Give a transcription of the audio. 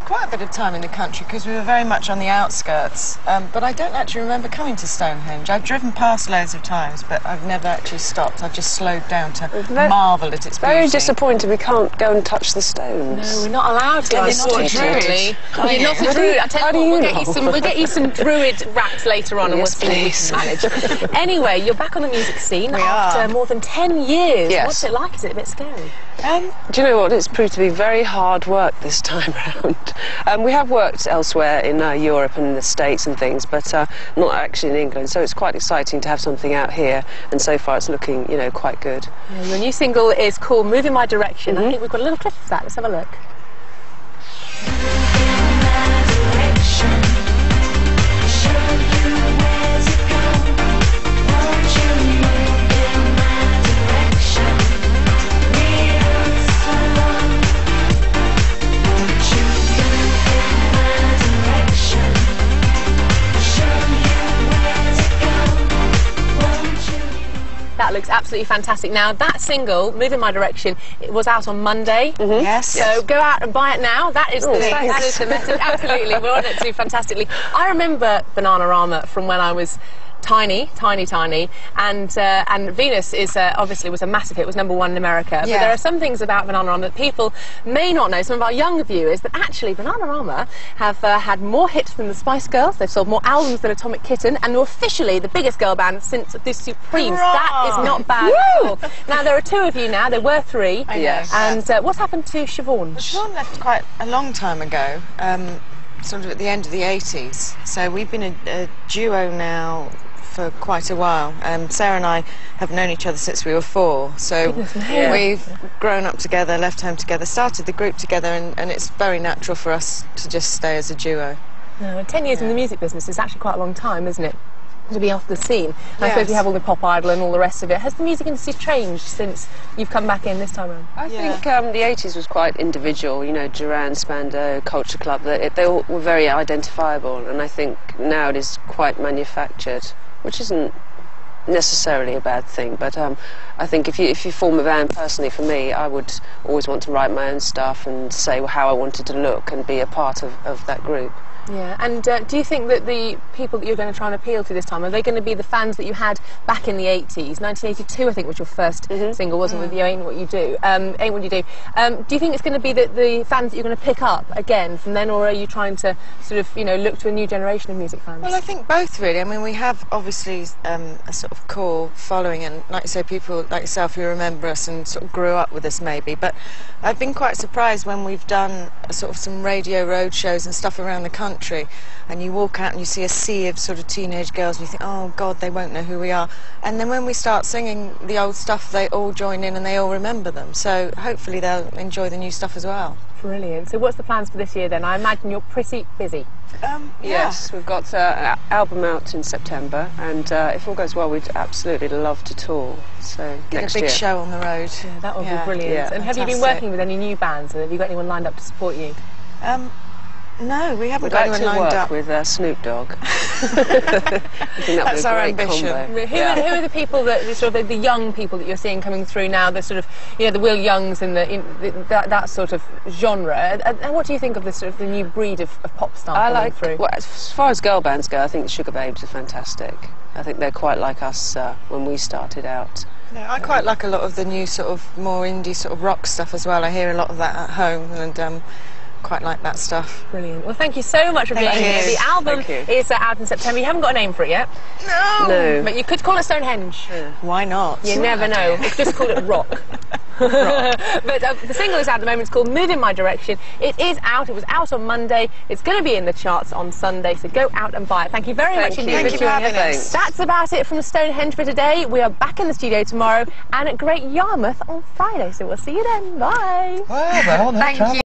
quite a bit of time in the country because we were very much on the outskirts, but I don't actually remember coming to Stonehenge. I've driven past loads of times, but I've never actually stopped. I've just slowed down to marvel at its beauty. Very disappointed we can't go and touch the stones. No, we're not allowed to, unfortunately. You're not a druid. I tell you what, we'll get you some druid wraps later on, and we'll see what we can manage. Anyway, you're back on the music scene after more than 10 years. Yes. What's it like? Is it a bit scary? Do you know what? It's proved to be very hard work this time round. We have worked elsewhere in Europe and the States and things, but not actually in England, so it's quite exciting to have something out here, and so far it's looking, you know, quite good. Yeah, your new single is called Move in My Direction. I think we've got a little clip of that. Let's have a look. That looks absolutely fantastic. Now, that single, Move in My Direction, it was out on Monday. Yes. So go out and buy it now. That is the message. Absolutely. We're on it too fantastically. I remember Bananarama from when I was tiny, and Venus is obviously was a massive hit. It was #1 in America. But there are some things about Bananarama that people may not know, some of our younger viewers, that actually Bananarama have had more hits than the Spice Girls. They've sold more albums than Atomic Kitten, and they're officially the biggest girl band since the Supremes. That is not bad at all. Now, there are 2 of you now. There were 3. Yes. And what's happened to Siobhan? Siobhan left quite a long time ago, sort of at the end of the 80s. So we've been a duo now for quite a while. Sarah and I have known each other since we were 4, so we've grown up together, left home together, started the group together, and it's very natural for us to just stay as a duo. 10 years in the music business is actually quite a long time, isn't it, to be off the scene? I suppose you have all the Pop Idol and all the rest of it. Has the music industry changed since you've come back in this time around? I think the 80s was quite individual, you know, Duran, Spandau, Culture Club, they all were very identifiable, and I think now it is quite manufactured, which isn't necessarily a bad thing, but I think if you form a band, personally for me, I would always want to write my own stuff and say how I wanted to look and be a part of that group. Yeah, and do you think that the people that you're going to try and appeal to this time, are they going to be the fans that you had back in the 80s? 1982, I think, was your first single, wasn't it, with You Ain't What You Do? Ain't What You Do. Do you think it's going to be the fans that you're going to pick up again from then, or are you trying to sort of, you know, look to a new generation of music fans? Well, I think both, really. I mean, we have obviously a sort of core following, and like you say, people like yourself who remember us and sort of grew up with us maybe, but I've been quite surprised when we've done sort of some radio road shows and stuff around the country, and you walk out and you see a sea of sort of teenage girls and you think, oh God, they won't know who we are, and then when we start singing the old stuff, they all join in and they all remember them, so hopefully they'll enjoy the new stuff as well. Brilliant. So what's the plans for this year then? I imagine you're pretty busy. Yes, we've got an album out in September, and if all goes well, we'd absolutely love to tour. So Get a big show on the road. Yeah, that would be brilliant. Yeah. And have you been working with any new bands? Have you got anyone lined up to support you? No, we haven't got anyone lined up. With Snoop Dogg. I think that's our ambition. Who are the people that sort of the young people that you're seeing coming through now? The sort of, you know, the Will Youngs and that sort of genre. And what do you think of this sort of the new breed of pop star coming through? Well, as far as girl bands go, I think the Sugar Babes are fantastic. I think they're quite like us when we started out. Yeah, I quite like a lot of the new sort of more indie sort of rock stuff as well. I hear a lot of that at home, and quite like that stuff. Brilliant. Well, thank you so much for being here. The album is out in September. You haven't got a name for it yet. No. But you could call it Stone Henge. Why not? You never know. It's just call it rock. But the single is out at the moment. It's called Move in My Direction. It is out. It was out on Monday. It's going to be in the charts on Sunday, so go out and buy it. Thank you very much indeed for joining us. That's about it from Stone Henge for today. We are back in the studio tomorrow and at Great Yarmouth on Friday, so we'll see you then. Bye. Well, thank you.